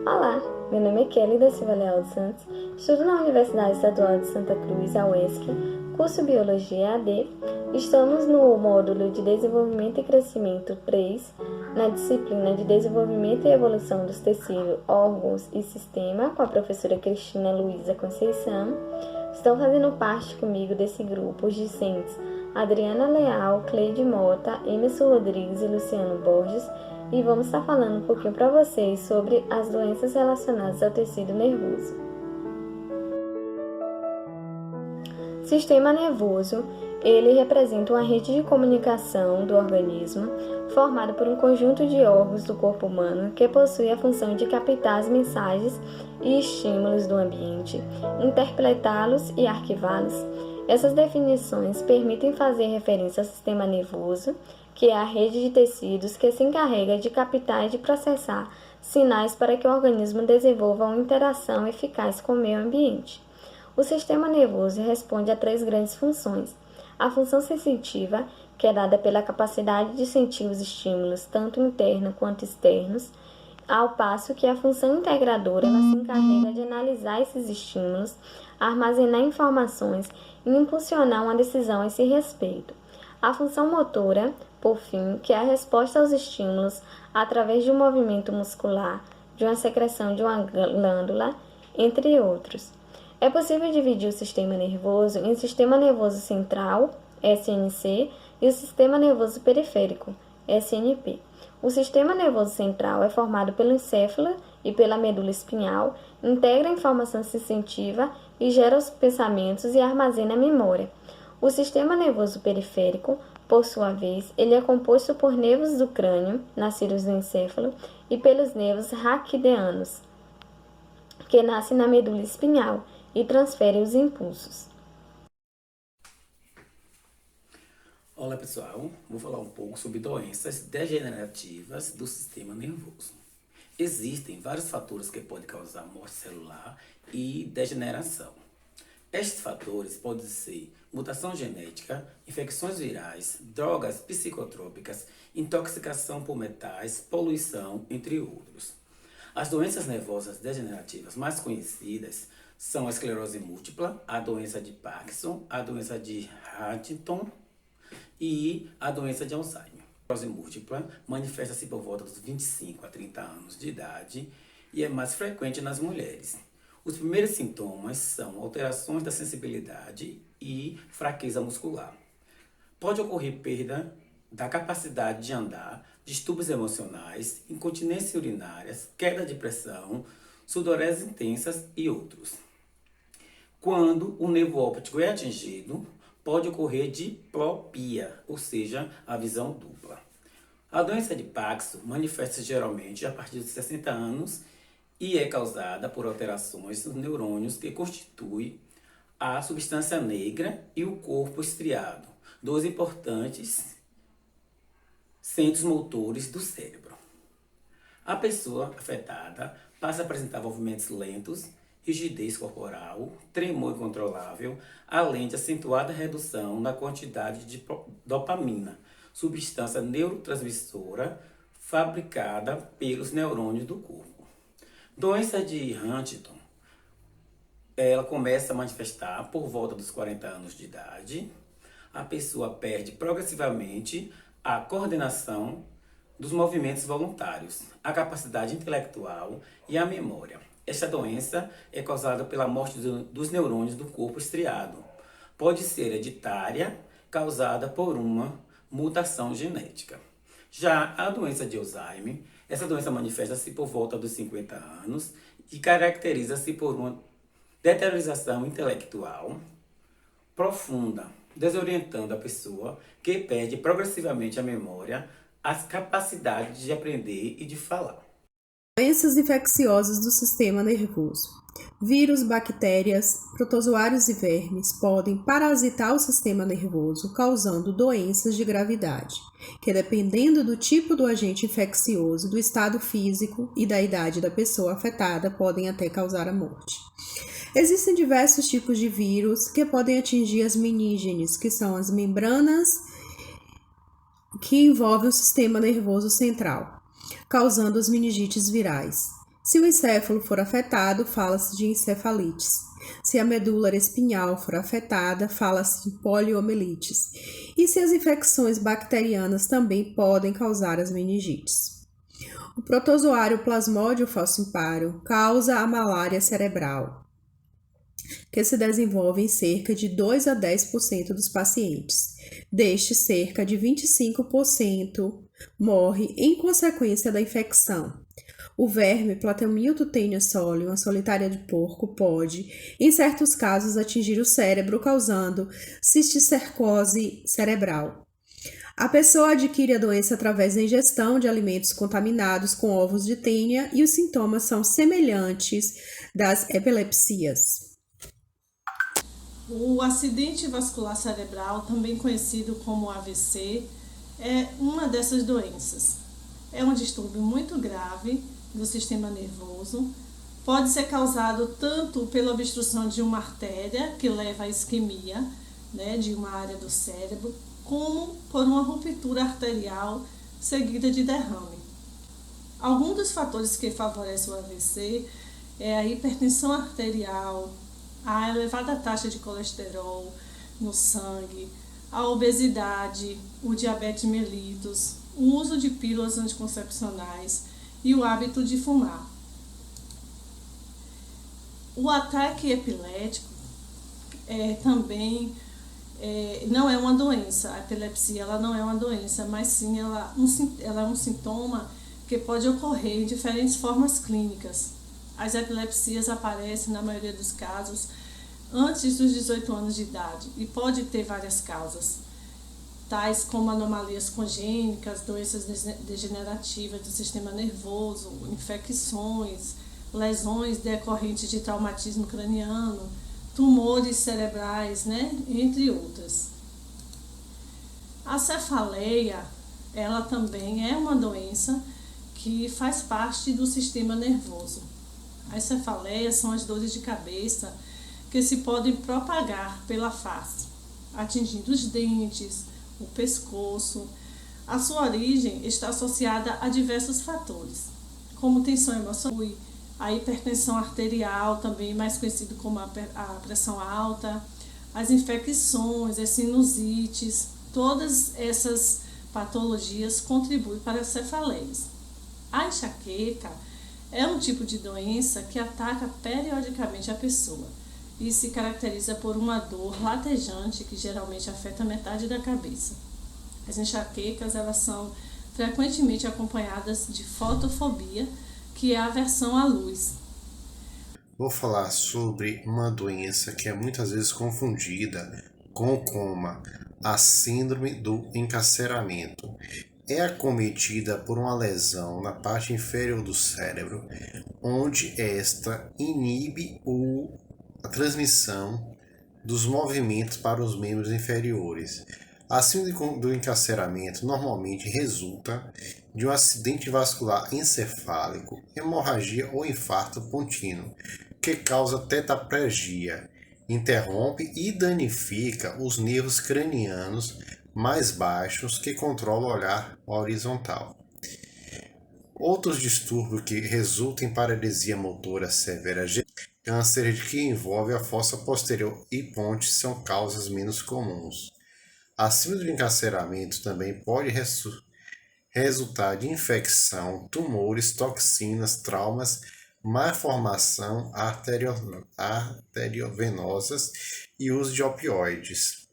Olá, meu nome é Kelly da Silva Leal dos Santos, estudo na Universidade Estadual de Santa Cruz, a UESC, curso Biologia AD. Estamos no módulo de Desenvolvimento e Crescimento 3, na disciplina de Desenvolvimento e Evolução dos Tecidos, Órgãos e Sistema, com a professora Cristina Luiza Conceição. Estão fazendo parte comigo desse grupo os discentes Adriana Leal, Cleide Mota, Emerson Rodrigues e Luciano Borges, e vamos estar falando um pouquinho para vocês sobre as doenças relacionadas ao tecido nervoso. Sistema nervoso, ele representa uma rede de comunicação do organismo formada por um conjunto de órgãos do corpo humano que possui a função de captar as mensagens e estímulos do ambiente, interpretá-los e arquivá-los. Essas definições permitem fazer referência ao sistema nervoso, que é a rede de tecidos que se encarrega de captar e de processar sinais para que o organismo desenvolva uma interação eficaz com o meio ambiente. O sistema nervoso responde a 3 grandes funções. A função sensitiva, que é dada pela capacidade de sentir os estímulos, tanto internos quanto externos, ao passo que a função integradora ela se encarrega de analisar esses estímulos, armazenar informações e impulsionar uma decisão a esse respeito. A função motora, por fim, que é a resposta aos estímulos através de um movimento muscular, de uma secreção de uma glândula, entre outros. É possível dividir o sistema nervoso em sistema nervoso central, SNC, e o sistema nervoso periférico, SNP. O sistema nervoso central é formado pelo encéfalo e pela medula espinhal, integra a informação sensitiva e gera os pensamentos e armazena a memória. O sistema nervoso periférico, por sua vez, ele é composto por nervos do crânio, nascidos do encéfalo, e pelos nervos raquidianos, que nascem na medula espinhal e transferem os impulsos. Olá pessoal, vou falar um pouco sobre doenças degenerativas do sistema nervoso. Existem vários fatores que podem causar morte celular e degeneração. Estes fatores podem ser mutação genética, infecções virais, drogas psicotrópicas, intoxicação por metais, poluição, entre outros. As doenças nervosas degenerativas mais conhecidas são a esclerose múltipla, a doença de Parkinson, a doença de Huntington e a doença de Alzheimer. A esclerose múltipla manifesta-se por volta dos 25 a 30 anos de idade e é mais frequente nas mulheres. Os primeiros sintomas são alterações da sensibilidade e fraqueza muscular. Pode ocorrer perda da capacidade de andar, distúrbios emocionais, incontinência urinária, queda de pressão, sudorese intensas e outros. Quando o nervo óptico é atingido, pode ocorrer diplopia, ou seja, a visão dupla. A doença de Parkinson manifesta-se geralmente a partir dos 60 anos e é causada por alterações nos neurônios que constituem a substância negra e o corpo estriado, 2 importantes centros motores do cérebro. A pessoa afetada passa a apresentar movimentos lentos, rigidez corporal, tremor incontrolável, além de acentuada redução na quantidade de dopamina, substância neurotransmissora fabricada pelos neurônios do corpo. Doença de Huntington, ela começa a manifestar por volta dos 40 anos de idade. A pessoa perde progressivamente a coordenação dos movimentos voluntários, a capacidade intelectual e a memória. Esta doença é causada pela morte dos neurônios do corpo estriado. Pode ser hereditária, causada por uma mutação genética. Já a doença de Alzheimer, essa doença manifesta-se por volta dos 50 anos e caracteriza-se por uma deteriorização intelectual profunda, desorientando a pessoa que perde progressivamente a memória, as capacidades de aprender e de falar. Doenças infecciosas do sistema nervoso. Vírus, bactérias, protozoários e vermes podem parasitar o sistema nervoso, causando doenças de gravidade, que dependendo do tipo do agente infeccioso, do estado físico e da idade da pessoa afetada, podem até causar a morte. Existem diversos tipos de vírus que podem atingir as menígenes, que são as membranas que envolvem o sistema nervoso central, causando as meningites virais. Se o encéfalo for afetado, fala-se de encefalites. Se a medula espinhal for afetada, fala-se de poliomielites. E se as infecções bacterianas também podem causar as meningites. O protozoário Plasmodium falciparum causa a malária cerebral, que se desenvolve em cerca de 2 a 10% dos pacientes. Destes, cerca de 25% morre em consequência da infecção. O verme Platemilto taenia solium, a solitária de porco, pode, em certos casos, atingir o cérebro, causando cisticercose cerebral. A pessoa adquire a doença através da ingestão de alimentos contaminados com ovos de tênia e os sintomas são semelhantes das epilepsias. O acidente vascular cerebral, também conhecido como AVC, é uma dessas doenças. É um distúrbio muito grave do sistema nervoso. Pode ser causado tanto pela obstrução de uma artéria, que leva à isquemia, de uma área do cérebro, como por uma ruptura arterial seguida de derrame. Alguns dos fatores que favorecem o AVC é a hipertensão arterial, a elevada taxa de colesterol no sangue, a obesidade, o diabetes mellitus, o uso de pílulas anticoncepcionais e o hábito de fumar. O ataque epilético também não é uma doença. A epilepsia ela não é uma doença, mas sim ela é um sintoma que pode ocorrer em diferentes formas clínicas. As epilepsias aparecem, na maioria dos casos, antes dos 18 anos de idade e pode ter várias causas, tais como anomalias congênitas, doenças degenerativas do sistema nervoso, infecções, lesões decorrentes de traumatismo craniano, tumores cerebrais, entre outras. A cefaleia, ela também é uma doença que faz parte do sistema nervoso. As cefaleias são as dores de cabeça que se podem propagar pela face, atingindo os dentes, o pescoço. A sua origem está associada a diversos fatores, como tensão emocional, a hipertensão arterial, também mais conhecido como a pressão alta, as infecções, as sinusites, todas essas patologias contribuem para as cefaleias. A enxaqueca é um tipo de doença que ataca periodicamente a pessoa e se caracteriza por uma dor latejante que geralmente afeta metade da cabeça. As enxaquecas elas são frequentemente acompanhadas de fotofobia, que é a aversão à luz. Vou falar sobre uma doença que é muitas vezes confundida com o coma, a síndrome do encarceramento. É acometida por uma lesão na parte inferior do cérebro, onde esta inibe a transmissão dos movimentos para os membros inferiores. A síndrome do encarceramento normalmente resulta de um acidente vascular encefálico, hemorragia ou infarto contínuo, que causa tetraplegia, interrompe e danifica os nervos cranianos mais baixos que controlam o olhar horizontal. Outros distúrbios que resultam em paralisia motora severa, câncer que envolve a fossa posterior e ponte são causas menos comuns. A síndrome do encarceramento também pode resultar de infecção, tumores, toxinas, traumas, malformação arteriovenosas e uso de opioides.